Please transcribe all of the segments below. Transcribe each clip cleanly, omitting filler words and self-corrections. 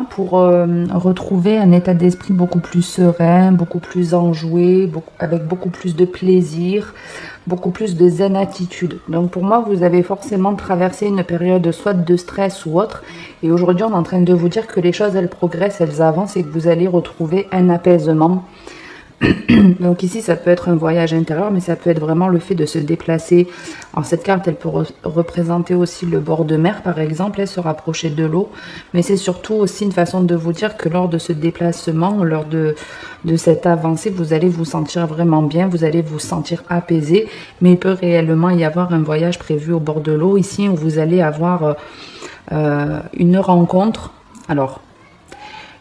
là pour retrouver un état d'esprit beaucoup plus serein, beaucoup plus enjoué, avec beaucoup plus de plaisir, beaucoup plus de zen attitude. Donc pour moi, vous avez forcément traversé une période soit de stress ou autre. Et aujourd'hui, on est en train de vous dire que les choses, elles progressent, elles avancent et que vous allez retrouver un apaisement. Donc ici, ça peut être un voyage intérieur, mais ça peut être vraiment le fait de se déplacer. Alors cette carte, elle peut représenter aussi le bord de mer, par exemple, et se rapprocher de l'eau. Mais c'est surtout aussi une façon de vous dire que lors de ce déplacement, lors de cette avancée, vous allez vous sentir vraiment bien, vous allez vous sentir apaisé. Mais il peut réellement y avoir un voyage prévu au bord de l'eau, ici, où vous allez avoir une rencontre. Alors,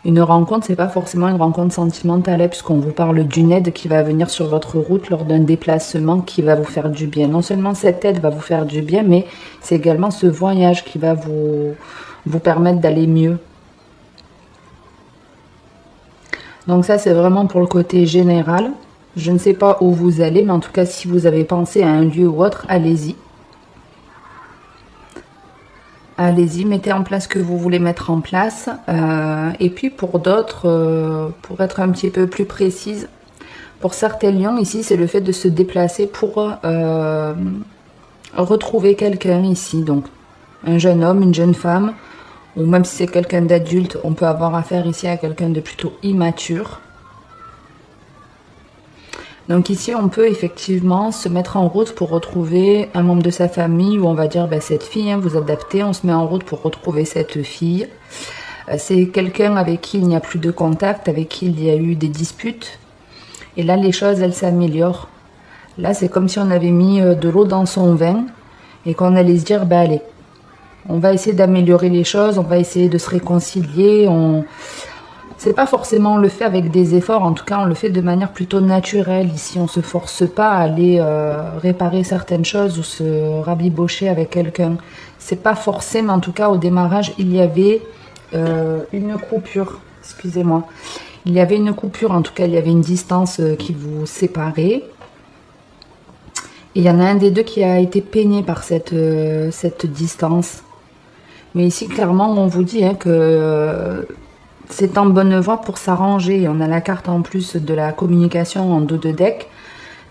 une rencontre, c'est pas forcément une rencontre sentimentale, puisqu'on vous parle d'une aide qui va venir sur votre route lors d'un déplacement qui va vous faire du bien. Non seulement cette aide va vous faire du bien, mais c'est également ce voyage qui va vous permettre d'aller mieux. Donc ça, c'est vraiment pour le côté général. Je ne sais pas où vous allez, mais en tout cas, si vous avez pensé à un lieu ou autre, allez-y. Allez-y, mettez en place ce que vous voulez mettre en place. Et puis pour d'autres, pour être un petit peu plus précise, pour certains lions, ici, c'est le fait de se déplacer pour retrouver quelqu'un ici. Donc, un jeune homme, une jeune femme, ou même si c'est quelqu'un d'adulte, on peut avoir affaire ici à quelqu'un de plutôt immature. Donc ici, on peut effectivement se mettre en route pour retrouver un membre de sa famille, où on va dire, ben, cette fille, hein, vous adaptez, on se met en route pour retrouver cette fille. C'est quelqu'un avec qui il n'y a plus de contact, avec qui il y a eu des disputes. Et là, les choses, elles s'améliorent. Là, c'est comme si on avait mis de l'eau dans son vin et qu'on allait se dire, ben allez, on va essayer d'améliorer les choses, on va essayer de se réconcilier, c'est pas forcément on le fait avec des efforts, en tout cas on le fait de manière plutôt naturelle. Ici on se force pas à aller réparer certaines choses ou se rabibocher avec quelqu'un. C'est pas forcé, mais en tout cas au démarrage il y avait une coupure, excusez-moi. Il y avait une coupure, en tout cas il y avait une distance qui vous séparait. Et il y en a un des deux qui a été peigné par cette distance. Mais ici clairement on vous dit hein, que c'est en bonne voie pour s'arranger. On a la carte en plus de la communication en dos de deck,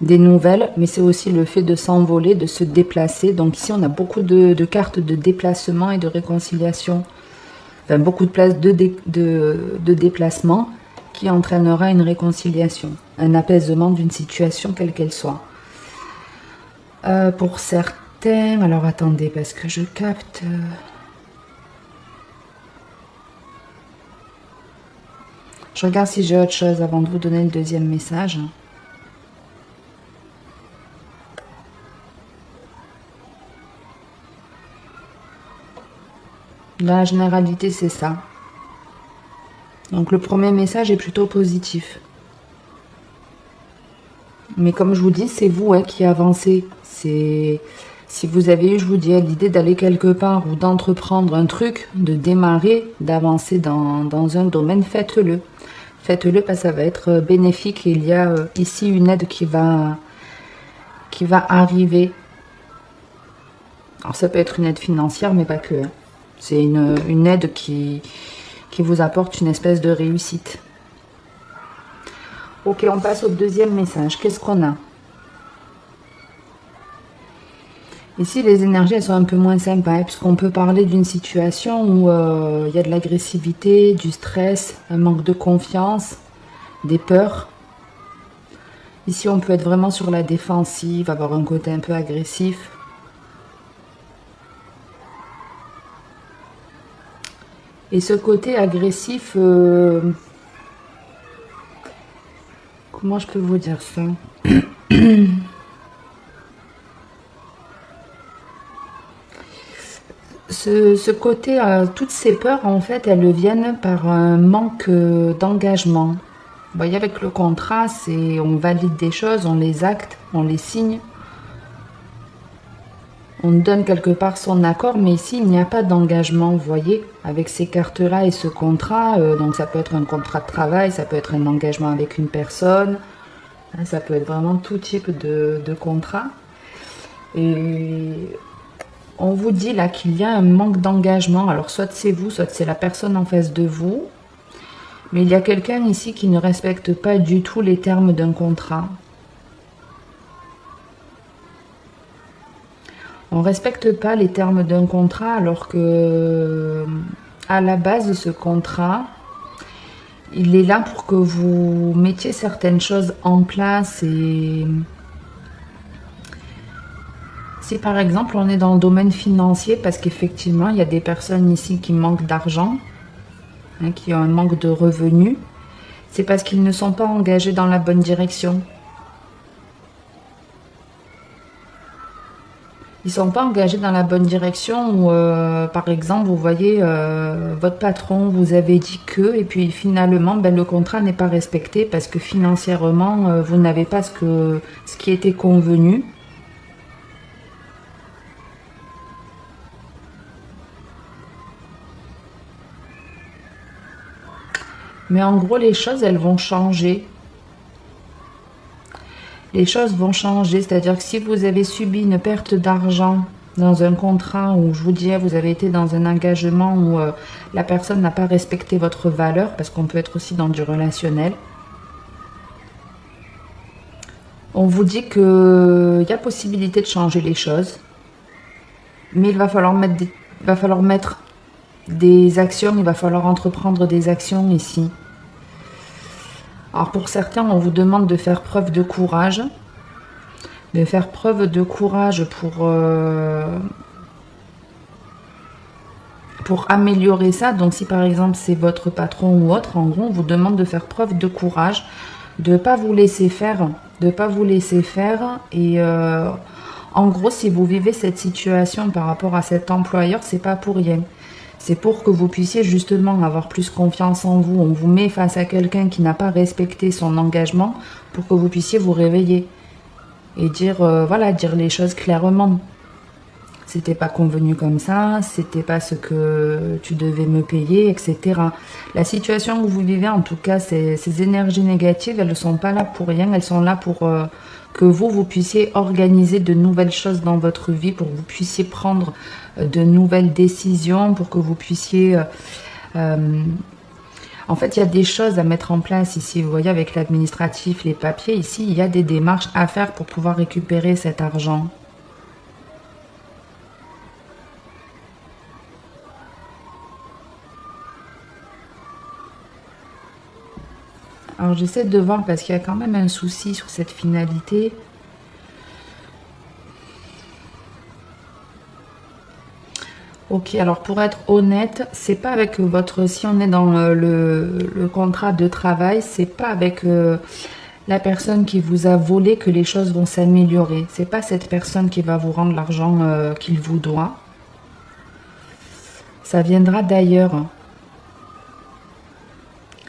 des nouvelles, mais c'est aussi le fait de s'envoler, de se déplacer. Donc ici, on a beaucoup de cartes de déplacement et de réconciliation. Enfin, beaucoup de places de déplacement qui entraînera une réconciliation, un apaisement d'une situation quelle qu'elle soit. Pour certains, alors attendez, parce que je capte... Je regarde si j'ai autre chose avant de vous donner le deuxième message. La généralité, c'est ça. Donc le premier message est plutôt positif. Mais comme je vous dis, c'est vous hein, qui avancez. Si vous avez eu, je vous dis, l'idée d'aller quelque part ou d'entreprendre un truc, de démarrer, d'avancer dans un domaine, faites-le. Faites-le parce que ça va être bénéfique. Et il y a ici une aide qui va arriver. Alors ça peut être une aide financière, mais pas que. Hein. C'est une aide qui vous apporte une espèce de réussite. Ok, on passe au deuxième message. Qu'est-ce qu'on a? Ici, les énergies, elles sont un peu moins sympas, hein, puisqu'on peut parler d'une situation où il y a de l'agressivité, du stress, un manque de confiance, des peurs. Ici, on peut être vraiment sur la défensive, avoir un côté un peu agressif. Et ce côté agressif, comment je peux vous dire ça? Ce côté, toutes ces peurs, en fait, elles viennent par un manque d'engagement. Vous voyez, avec le contrat, c'est on valide des choses, on les acte, on les signe. On donne quelque part son accord, mais ici, il n'y a pas d'engagement, vous voyez, avec ces cartes-là et ce contrat. Donc, ça peut être un contrat de travail, ça peut être un engagement avec une personne, hein, ça peut être vraiment tout type de contrat. Et On vous dit là qu'il y a un manque d'engagement. Alors soit c'est vous, soit c'est la personne en face de vous. Mais il y a quelqu'un ici qui ne respecte pas du tout les termes d'un contrat. On ne respecte pas les termes d'un contrat alors que à la base ce contrat, il est là pour que vous mettiez certaines choses en place. Et si par exemple on est dans le domaine financier, parce qu'effectivement il y a des personnes ici qui manquent d'argent, hein, qui ont un manque de revenus, c'est parce qu'ils ne sont pas engagés dans la bonne direction. Ils sont pas engagés dans la bonne direction où, par exemple, vous voyez, votre patron vous avait dit que, et puis finalement, ben, le contrat n'est pas respecté parce que financièrement, vous n'avez pas ce qui était convenu. Mais en gros, les choses, elles vont changer. Les choses vont changer, c'est-à-dire que si vous avez subi une perte d'argent dans un contrat où, je vous disais, vous avez été dans un engagement où la personne n'a pas respecté votre valeur, parce qu'on peut être aussi dans du relationnel, on vous dit qu'il y a possibilité de changer les choses, mais il va falloir mettre des actions, il va falloir entreprendre des actions ici. Alors pour certains, on vous demande de faire preuve de courage, pour améliorer ça. Donc si par exemple c'est votre patron ou autre, en gros on vous demande de faire preuve de courage, de ne pas vous laisser faire, et en gros si vous vivez cette situation par rapport à cet employeur, c'est pas pour rien. C'est pour que vous puissiez justement avoir plus confiance en vous. On vous met face à quelqu'un qui n'a pas respecté son engagement pour que vous puissiez vous réveiller et dire, voilà, dire les choses clairement. C'était pas convenu comme ça, c'était pas ce que tu devais me payer, etc. La situation où vous vivez, en tout cas, ces énergies négatives, elles ne sont pas là pour rien, elles sont là pour que vous puissiez organiser de nouvelles choses dans votre vie, pour que vous puissiez prendre de nouvelles décisions, pour que vous puissiez... en fait, il y a des choses à mettre en place ici. Vous voyez, avec l'administratif, les papiers, ici, il y a des démarches à faire pour pouvoir récupérer cet argent. Alors j'essaie de voir parce qu'il y a quand même un souci sur cette finalité. Ok, alors pour être honnête, c'est pas avec votre... Si on est dans le contrat de travail, c'est pas avec la personne qui vous a volé que les choses vont s'améliorer. C'est pas cette personne qui va vous rendre l'argent qu'il vous doit. Ça viendra d'ailleurs.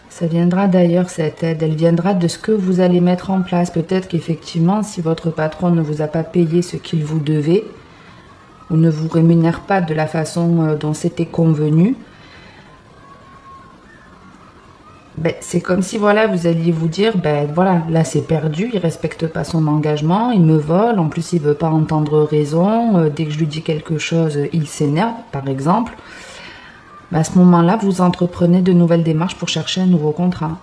Ça viendra d'ailleurs, cette aide. Elle viendra de ce que vous allez mettre en place. Peut-être qu'effectivement, si votre patron ne vous a pas payé ce qu'il vous devait, ou ne vous rémunère pas de la façon dont c'était convenu, ben, c'est comme si voilà, vous alliez vous dire, ben voilà, là c'est perdu, il respecte pas son engagement, il me vole, en plus il veut pas entendre raison, dès que je lui dis quelque chose, il s'énerve, par exemple. À ce moment-là, vous entreprenez de nouvelles démarches pour chercher un nouveau contrat.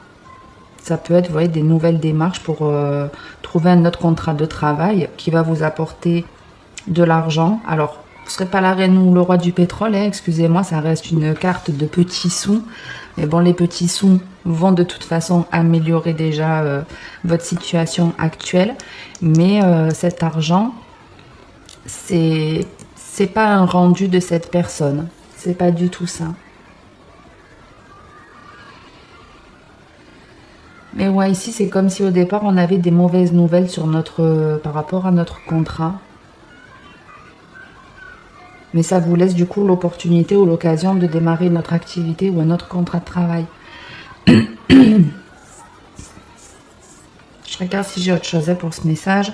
Ça peut être, vous voyez, des nouvelles démarches pour trouver un autre contrat de travail qui va vous apporter de l'argent. Alors, vous ne serez pas la reine ou le roi du pétrole, hein, excusez-moi, ça reste une carte de petits sous. Mais bon, les petits sous vont de toute façon améliorer déjà votre situation actuelle. Mais cet argent, c'est pas un rendu de cette personne. C'est pas du tout ça. Mais ouais, ici, c'est comme si au départ, on avait des mauvaises nouvelles sur par rapport à notre contrat. Mais ça vous laisse du coup l'opportunité ou l'occasion de démarrer notre activité ou un autre contrat de travail. Je regarde si j'ai autre chose pour ce message.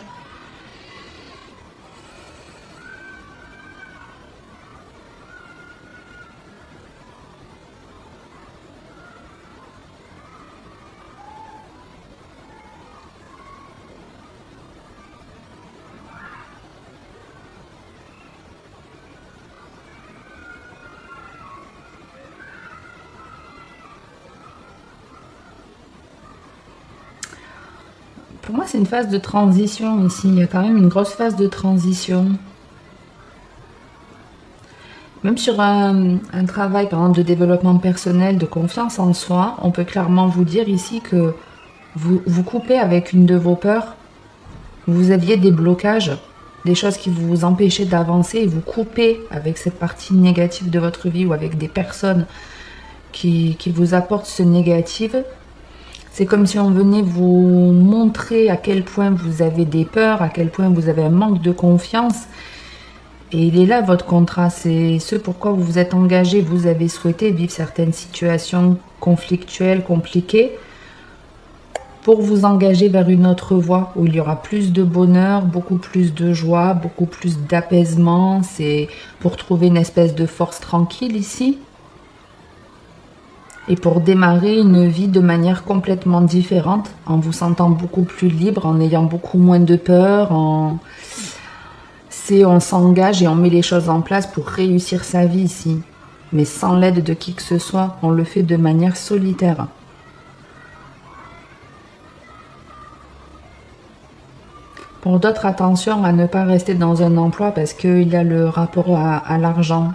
Pour moi, c'est une phase de transition ici. Il y a quand même une grosse phase de transition. Même sur un travail, par exemple, de développement personnel, de confiance en soi, on peut clairement vous dire ici que vous coupez avec une de vos peurs. Vous aviez des blocages, des choses qui vous empêchaient d'avancer, et vous coupez avec cette partie négative de votre vie ou avec des personnes qui vous apportent ce négatif. C'est comme si on venait vous montrer à quel point vous avez des peurs, à quel point vous avez un manque de confiance. Et il est là votre contrat, c'est ce pourquoi vous vous êtes engagé, vous avez souhaité vivre certaines situations conflictuelles, compliquées, pour vous engager vers une autre voie où il y aura plus de bonheur, beaucoup plus de joie, beaucoup plus d'apaisement. C'est pour trouver une espèce de force tranquille ici. Et pour démarrer une vie de manière complètement différente, en vous sentant beaucoup plus libre, en ayant beaucoup moins de peur, on s'engage et on met les choses en place pour réussir sa vie ici. Mais sans l'aide de qui que ce soit, on le fait de manière solitaire. Pour d'autres, attention à ne pas rester dans un emploi parce qu'il y a le rapport à l'argent.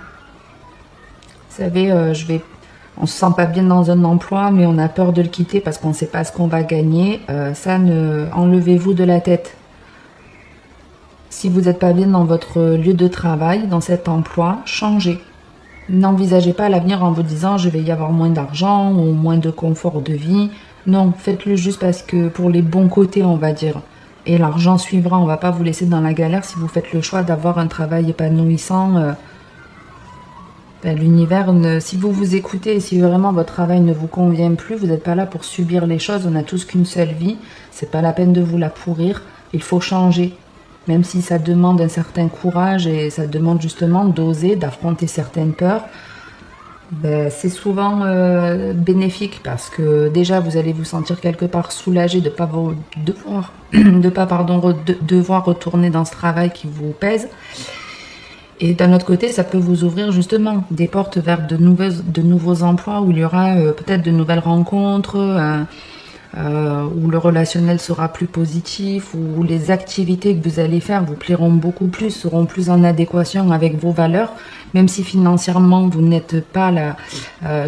Vous savez, on se sent pas bien dans un emploi, mais on a peur de le quitter parce qu'on ne sait pas ce qu'on va gagner. Enlevez-vous de la tête. Si vous n'êtes pas bien dans votre lieu de travail, dans cet emploi, changez. N'envisagez pas l'avenir en vous disant je vais y avoir moins d'argent ou moins de confort de vie. Non, faites-le juste parce que pour les bons côtés, on va dire. Et l'argent suivra, on ne va pas vous laisser dans la galère si vous faites le choix d'avoir un travail épanouissant. L'univers, si vous vous écoutez et si vraiment votre travail ne vous convient plus, vous n'êtes pas là pour subir les choses, on n'a tous qu'une seule vie, c'est pas la peine de vous la pourrir, il faut changer. Même si ça demande un certain courage et ça demande justement d'oser, d'affronter certaines peurs, c'est souvent bénéfique parce que déjà vous allez vous sentir quelque part soulagé de ne pas devoir retourner dans ce travail qui vous pèse. Et d'un autre côté, ça peut vous ouvrir justement des portes vers de nouveaux emplois où il y aura peut-être de nouvelles rencontres, où le relationnel sera plus positif, où les activités que vous allez faire vous plairont beaucoup plus, seront plus en adéquation avec vos valeurs. Même si financièrement vous n'êtes pas la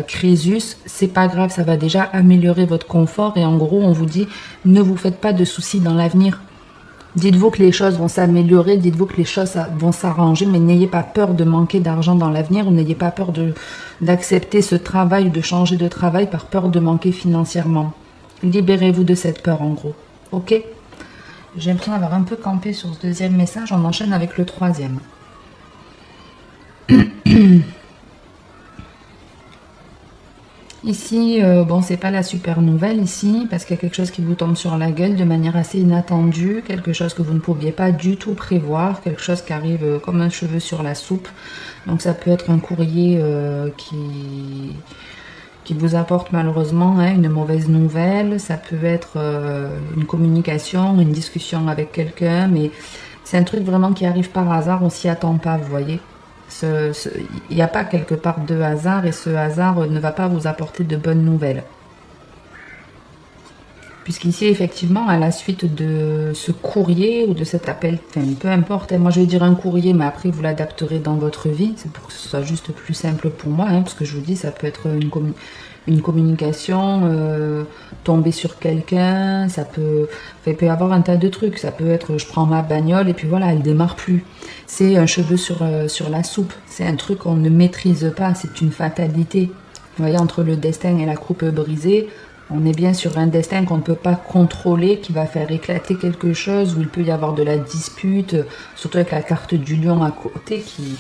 Crésus, c'est pas grave, ça va déjà améliorer votre confort. Et en gros, on vous dit, ne vous faites pas de soucis dans l'avenir. Dites-vous que les choses vont s'améliorer, dites-vous que les choses vont s'arranger, mais n'ayez pas peur de manquer d'argent dans l'avenir ou n'ayez pas peur d'accepter ce travail ou de changer de travail par peur de manquer financièrement. Libérez-vous de cette peur en gros, ok? J'ai l'impression d'avoir un peu campé sur ce deuxième message, on enchaîne avec le troisième. Ici, bon, c'est pas la super nouvelle ici, parce qu'il y a quelque chose qui vous tombe sur la gueule de manière assez inattendue, quelque chose que vous ne pouviez pas du tout prévoir, quelque chose qui arrive comme un cheveu sur la soupe. Donc ça peut être un courrier qui vous apporte malheureusement une mauvaise nouvelle, ça peut être une communication, une discussion avec quelqu'un, mais c'est un truc vraiment qui arrive par hasard, on s'y attend pas, vous voyez. Il n'y a pas quelque part de hasard et ce hasard ne va pas vous apporter de bonnes nouvelles. Puisqu'ici, effectivement, à la suite de ce courrier ou de cet appel, enfin, peu importe, moi je vais dire un courrier, mais après vous l'adapterez dans votre vie, c'est pour que ce soit juste plus simple pour moi, parce que je vous dis, ça peut être une communication, tomber sur quelqu'un, il peut y avoir un tas de trucs, ça peut être je prends ma bagnole et puis voilà, elle démarre plus. C'est un cheveu sur la soupe, c'est un truc qu'on ne maîtrise pas, c'est une fatalité. Vous voyez, entre le destin et la coupe brisée, on est bien sur un destin qu'on ne peut pas contrôler, qui va faire éclater quelque chose, où il peut y avoir de la dispute, surtout avec la carte du lion à côté qui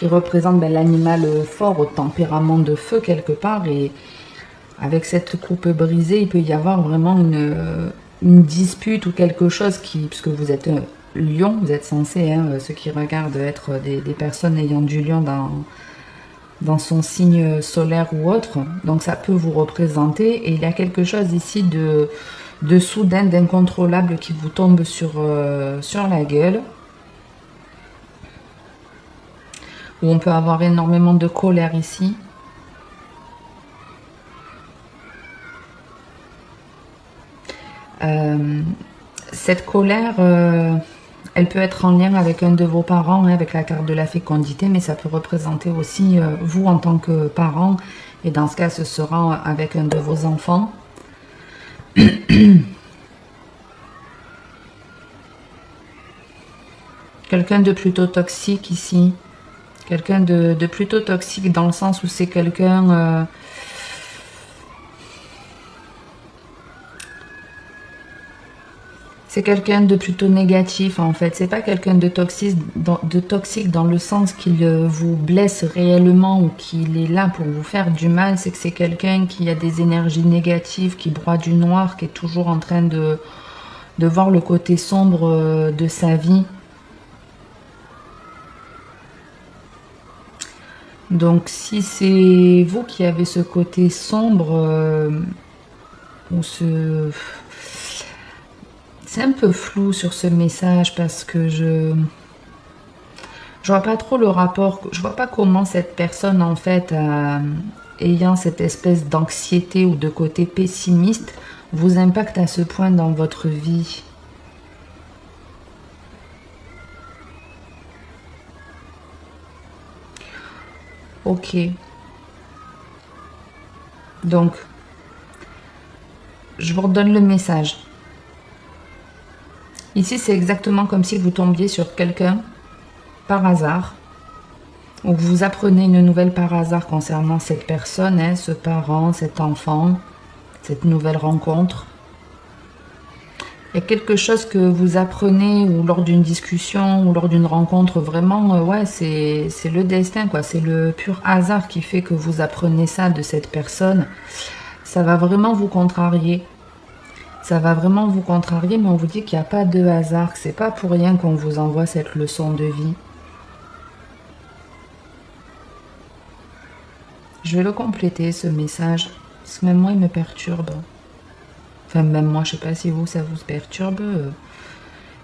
représente l'animal fort au tempérament de feu quelque part. Et avec cette coupe brisée, il peut y avoir vraiment une dispute ou quelque chose puisque vous êtes lion, vous êtes censé, ceux qui regardent, être des personnes ayant du lion dans son signe solaire ou autre, donc ça peut vous représenter, et il y a quelque chose ici de soudain, d'incontrôlable qui vous tombe sur la gueule, où on peut avoir énormément de colère ici. Cette colère, elle peut être en lien avec un de vos parents, hein, avec la carte de la fécondité, mais ça peut représenter aussi vous en tant que parent. Et dans ce cas, ce sera avec un de vos enfants. Quelqu'un de plutôt toxique ici. Quelqu'un de plutôt toxique dans le sens où c'est quelqu'un... c'est quelqu'un de plutôt négatif en fait. C'est pas quelqu'un de toxique dans le sens qu'il vous blesse réellement ou qu'il est là pour vous faire du mal. C'est que c'est quelqu'un qui a des énergies négatives, qui broie du noir, qui est toujours en train de voir le côté sombre de sa vie. Donc si c'est vous qui avez ce côté sombre ou ce... C'est un peu flou sur ce message parce que je vois pas trop le rapport, je vois pas comment cette personne en fait, ayant cette espèce d'anxiété ou de côté pessimiste, vous impacte à ce point dans votre vie. Ok. Donc, je vous redonne le message. Ici, c'est exactement comme si vous tombiez sur quelqu'un par hasard, ou que vous apprenez une nouvelle par hasard concernant cette personne, hein, ce parent, cet enfant, cette nouvelle rencontre. Il y a quelque chose que vous apprenez ou lors d'une discussion ou lors d'une rencontre, vraiment, ouais, c'est le destin, quoi. C'est le pur hasard qui fait que vous apprenez ça de cette personne. Ça va vraiment vous contrarier. Ça va vraiment vous contrarier, mais on vous dit qu'il n'y a pas de hasard, que c'est pas pour rien qu'on vous envoie cette leçon de vie. Je vais le compléter, ce message, parce que même moi, il me perturbe. Enfin, même moi, je sais pas si vous, ça vous perturbe.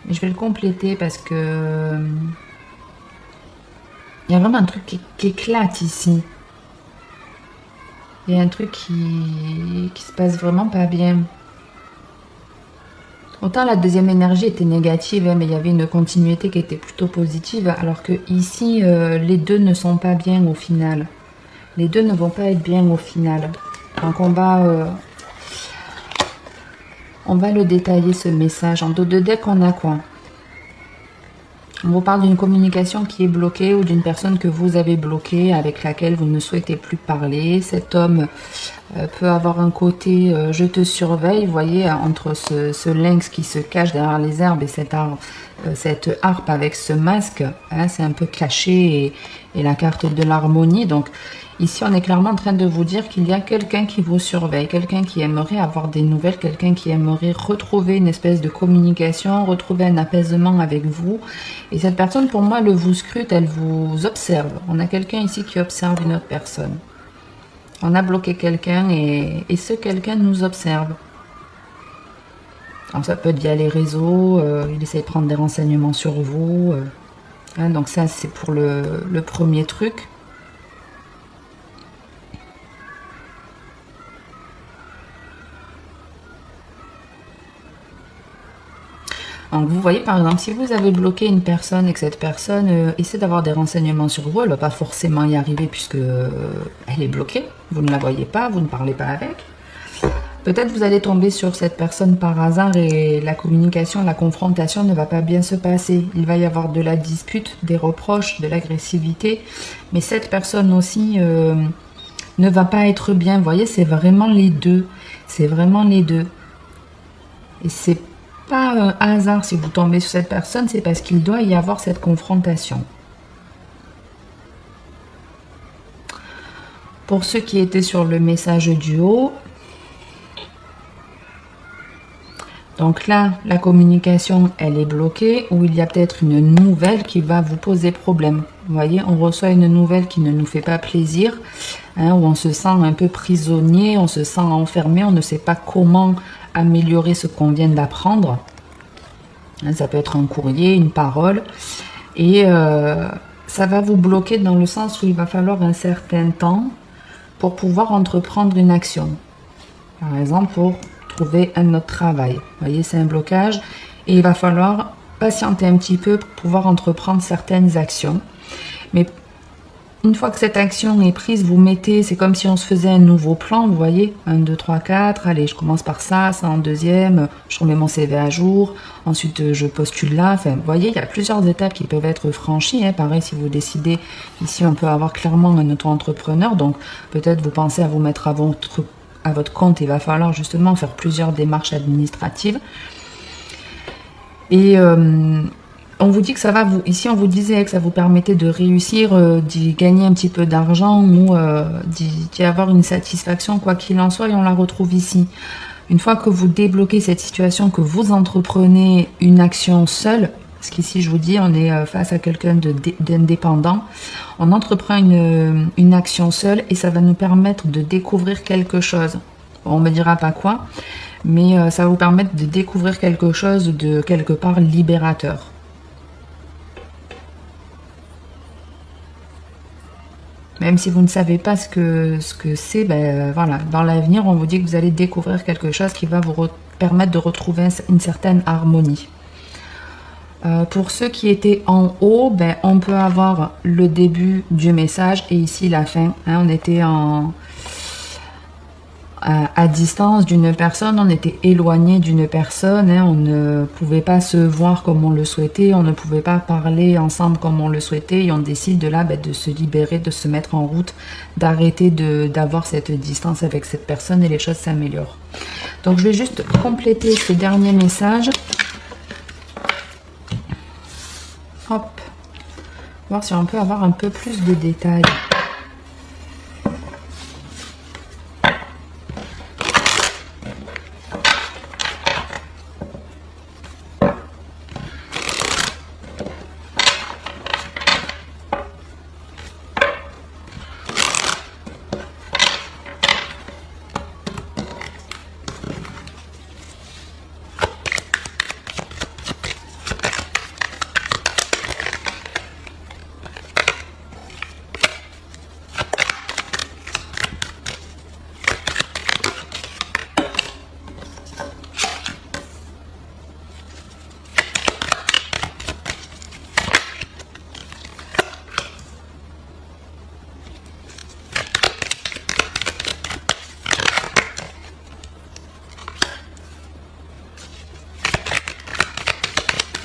Mais je vais le compléter parce que... il y a vraiment un truc qui éclate ici. Il y a un truc qui se passe vraiment pas bien. Autant la deuxième énergie était négative, hein, mais il y avait une continuité qui était plutôt positive, alors que ici, les deux ne sont pas bien au final. Les deux ne vont pas être bien au final. Donc on va le détailler, ce message. En dos de deck, on a quoi? On vous parle d'une communication qui est bloquée ou d'une personne que vous avez bloquée, avec laquelle vous ne souhaitez plus parler. Cet homme peut avoir un côté je te surveille, vous voyez, entre ce lynx qui se cache derrière les herbes et cette harpe avec ce masque, hein, c'est un peu caché, et la carte de l'harmonie. Donc ici on est clairement en train de vous dire qu'il y a quelqu'un qui vous surveille, quelqu'un qui aimerait avoir des nouvelles, quelqu'un qui aimerait retrouver une espèce de communication, retrouver un apaisement avec vous. Et cette personne, pour moi, elle vous scrute, elle vous observe. On a quelqu'un ici qui observe une autre personne. On a bloqué quelqu'un et ce quelqu'un nous observe. Alors ça peut être via les réseaux, il essaie de prendre des renseignements sur vous. Hein, donc ça, c'est pour le premier truc. Donc vous voyez, par exemple, si vous avez bloqué une personne et que cette personne essaie d'avoir des renseignements sur vous, elle ne va pas forcément y arriver puisque elle est bloquée. Vous ne la voyez pas, vous ne parlez pas avec. Peut-être vous allez tomber sur cette personne par hasard et la communication, la confrontation ne va pas bien se passer. Il va y avoir de la dispute, des reproches, de l'agressivité. Mais cette personne aussi ne va pas être bien. Vous voyez, c'est vraiment les deux. C'est vraiment les deux. Et c'est pas un hasard si vous tombez sur cette personne, c'est parce qu'il doit y avoir cette confrontation. Pour ceux qui étaient sur le message du haut, donc là, la communication, elle est bloquée, ou il y a peut-être une nouvelle qui va vous poser problème. Vous voyez, on reçoit une nouvelle qui ne nous fait pas plaisir, hein, où on se sent un peu prisonnier, on se sent enfermé, on ne sait pas comment améliorer ce qu'on vient d'apprendre. Ça peut être un courrier, une parole, et ça va vous bloquer dans le sens où il va falloir un certain temps pour pouvoir entreprendre une action. Par exemple, pour trouver un autre travail. Vous voyez, c'est un blocage. Et il va falloir patienter un petit peu pour pouvoir entreprendre certaines actions. Mais une fois que cette action est prise, vous mettez, c'est comme si on se faisait un nouveau plan, vous voyez, 1, 2, 3, 4, allez, je commence par ça en deuxième, je remets mon CV à jour, ensuite je postule là, enfin, vous voyez, il y a plusieurs étapes qui peuvent être franchies, hein. Pareil, si vous décidez, ici on peut avoir clairement un auto-entrepreneur, donc peut-être vous pensez à vous mettre à votre compte, il va falloir justement faire plusieurs démarches administratives. Et on vous dit que ça va vous... Ici, on vous disait que ça vous permettait de réussir, d'y gagner un petit peu d'argent ou d'y avoir une satisfaction, quoi qu'il en soit, et on la retrouve ici. Une fois que vous débloquez cette situation, que vous entreprenez une action seule, parce qu'ici, je vous dis, on est face à quelqu'un d'indépendant, on entreprend une action seule et ça va nous permettre de découvrir quelque chose. On me dira pas quoi, mais ça va vous permettre de découvrir quelque chose de quelque part libérateur. Même si vous ne savez pas ce que c'est, ben voilà, dans l'avenir, on vous dit que vous allez découvrir quelque chose qui va vous permettre de retrouver une certaine harmonie. Pour ceux qui étaient en haut, ben, on peut avoir le début du message et ici la fin. Hein, on était à distance d'une personne, on était éloigné d'une personne, hein, on ne pouvait pas se voir comme on le souhaitait, on ne pouvait pas parler ensemble comme on le souhaitait et on décide de là de se libérer, de se mettre en route, d'arrêter d'avoir cette distance avec cette personne et les choses s'améliorent. Donc je vais juste compléter ce dernier message. Hop, voir si on peut avoir un peu plus de détails.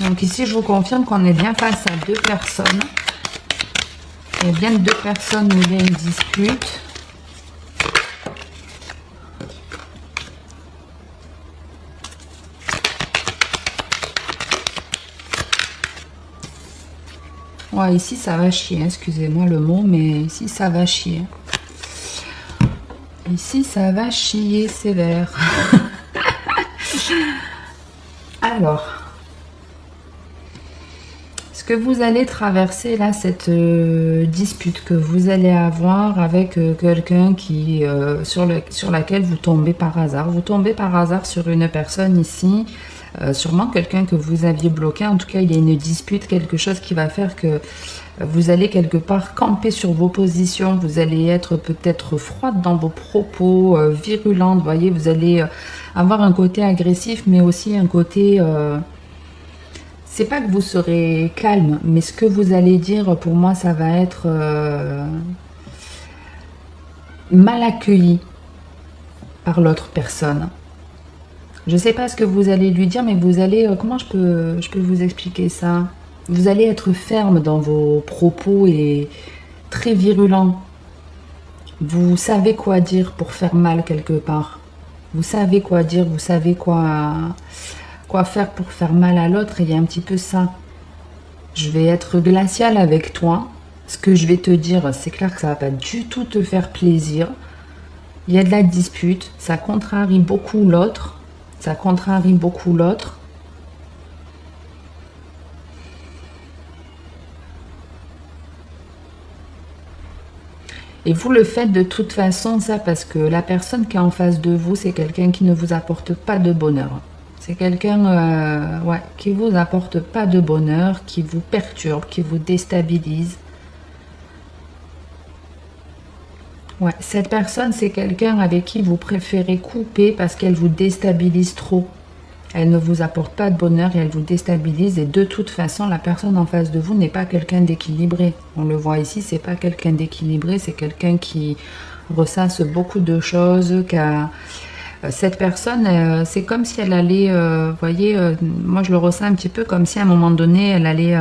Donc ici, je vous confirme qu'on est bien face à deux personnes. Il y a bien deux personnes où il y a une dispute. Ouais, ici, ça va chier. Excusez-moi le mot, mais ici, ça va chier. Ici, ça va chier sévère. Alors... que vous allez traverser là, cette dispute que vous allez avoir avec quelqu'un qui sur laquelle vous tombez par hasard. Vous tombez par hasard sur une personne ici, sûrement quelqu'un que vous aviez bloqué. En tout cas, il y a une dispute, quelque chose qui va faire que vous allez quelque part camper sur vos positions. Vous allez être peut-être froide dans vos propos, virulente. Vous voyez, vous allez avoir un côté agressif, mais aussi un côté... c'est pas que vous serez calme, mais ce que vous allez dire, pour moi, ça va être mal accueilli par l'autre personne. Je sais pas ce que vous allez lui dire, mais vous allez... comment je peux vous expliquer ça? Vous allez être ferme dans vos propos et très virulent. Vous savez quoi dire pour faire mal quelque part. Vous savez quoi dire, vous savez quoi faire pour faire mal à l'autre, et il y a un petit peu ça. Je vais être glaciale avec toi. Ce que je vais te dire, c'est clair que ça va pas du tout te faire plaisir. Il y a de la dispute, ça contrarie beaucoup l'autre. Ça contrarie beaucoup l'autre. Et vous le faites de toute façon, ça, parce que la personne qui est en face de vous, c'est quelqu'un qui ne vous apporte pas de bonheur. C'est quelqu'un ouais, qui ne vous apporte pas de bonheur, qui vous perturbe, qui vous déstabilise. Ouais, cette personne, c'est quelqu'un avec qui vous préférez couper parce qu'elle vous déstabilise trop. Elle ne vous apporte pas de bonheur et elle vous déstabilise. Et de toute façon, la personne en face de vous n'est pas quelqu'un d'équilibré. On le voit ici, c'est pas quelqu'un d'équilibré, c'est quelqu'un qui ressasse beaucoup de choses. Cette personne, c'est comme si elle allait, vous voyez, moi je le ressens un petit peu comme si à un moment donné, elle allait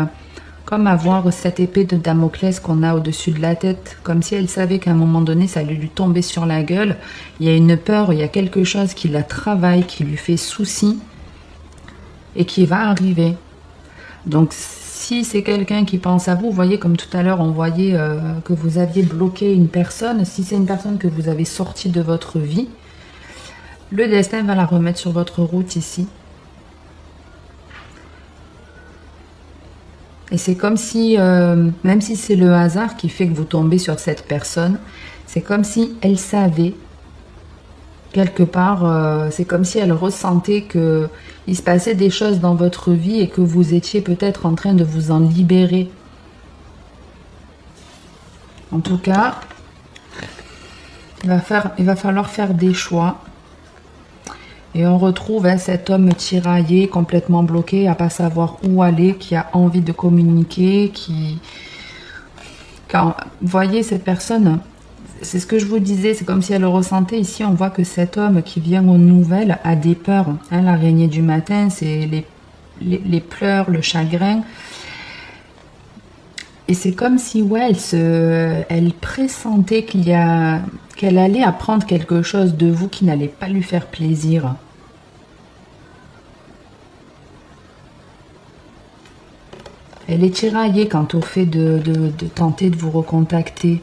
comme avoir cette épée de Damoclès qu'on a au-dessus de la tête, comme si elle savait qu'à un moment donné, ça allait lui tomber sur la gueule. Il y a une peur, il y a quelque chose qui la travaille, qui lui fait souci et qui va arriver. Donc si c'est quelqu'un qui pense à vous, vous voyez comme tout à l'heure on voyait que vous aviez bloqué une personne, si c'est une personne que vous avez sortie de votre vie, le destin va la remettre sur votre route ici. Et c'est comme si, même si c'est le hasard qui fait que vous tombez sur cette personne, c'est comme si elle savait, quelque part, c'est comme si elle ressentait qu'il se passait des choses dans votre vie et que vous étiez peut-être en train de vous en libérer. En tout cas, il va falloir faire des choix. Et on retrouve cet homme tiraillé, complètement bloqué, à pas savoir où aller, qui a envie de communiquer, Quand, vous voyez, cette personne, c'est ce que je vous disais, c'est comme si elle le ressentait. Ici, on voit que cet homme qui vient aux nouvelles a des peurs. Hein, l'araignée du matin, c'est les pleurs, le chagrin. Et c'est comme si, ouais, elle pressentait qu'elle allait apprendre quelque chose de vous qui n'allait pas lui faire plaisir. Elle est tiraillée quant au fait de tenter de vous recontacter.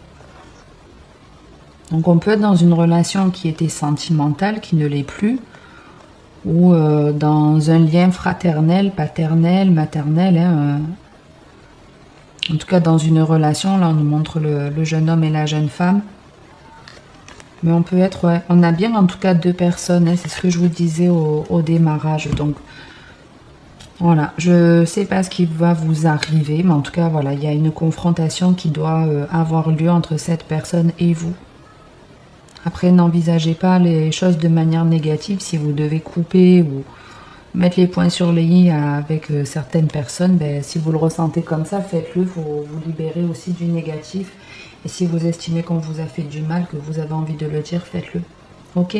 Donc on peut être dans une relation qui était sentimentale, qui ne l'est plus, ou dans un lien fraternel, paternel, maternel. Hein, en tout cas dans une relation, là on nous montre le jeune homme et la jeune femme. Mais on peut être, ouais, on a bien en tout cas deux personnes, hein, c'est ce que je vous disais au démarrage. Donc voilà, je ne sais pas ce qui va vous arriver, mais en tout cas, voilà, il y a une confrontation qui doit avoir lieu entre cette personne et vous. Après, n'envisagez pas les choses de manière négative. Si vous devez couper ou mettre les points sur les i avec certaines personnes, ben, si vous le ressentez comme ça, faites-le, vous libérez aussi du négatif. Et si vous estimez qu'on vous a fait du mal, que vous avez envie de le dire, faites-le. Ok ?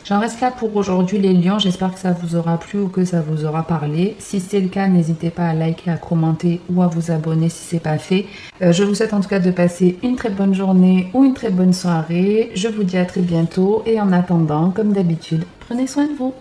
J'en reste là pour aujourd'hui les lions, j'espère que ça vous aura plu ou que ça vous aura parlé. Si c'est le cas, n'hésitez pas à liker, à commenter ou à vous abonner si ce n'est pas fait. Je vous souhaite en tout cas de passer une très bonne journée ou une très bonne soirée. Je vous dis à très bientôt et en attendant, comme d'habitude, prenez soin de vous.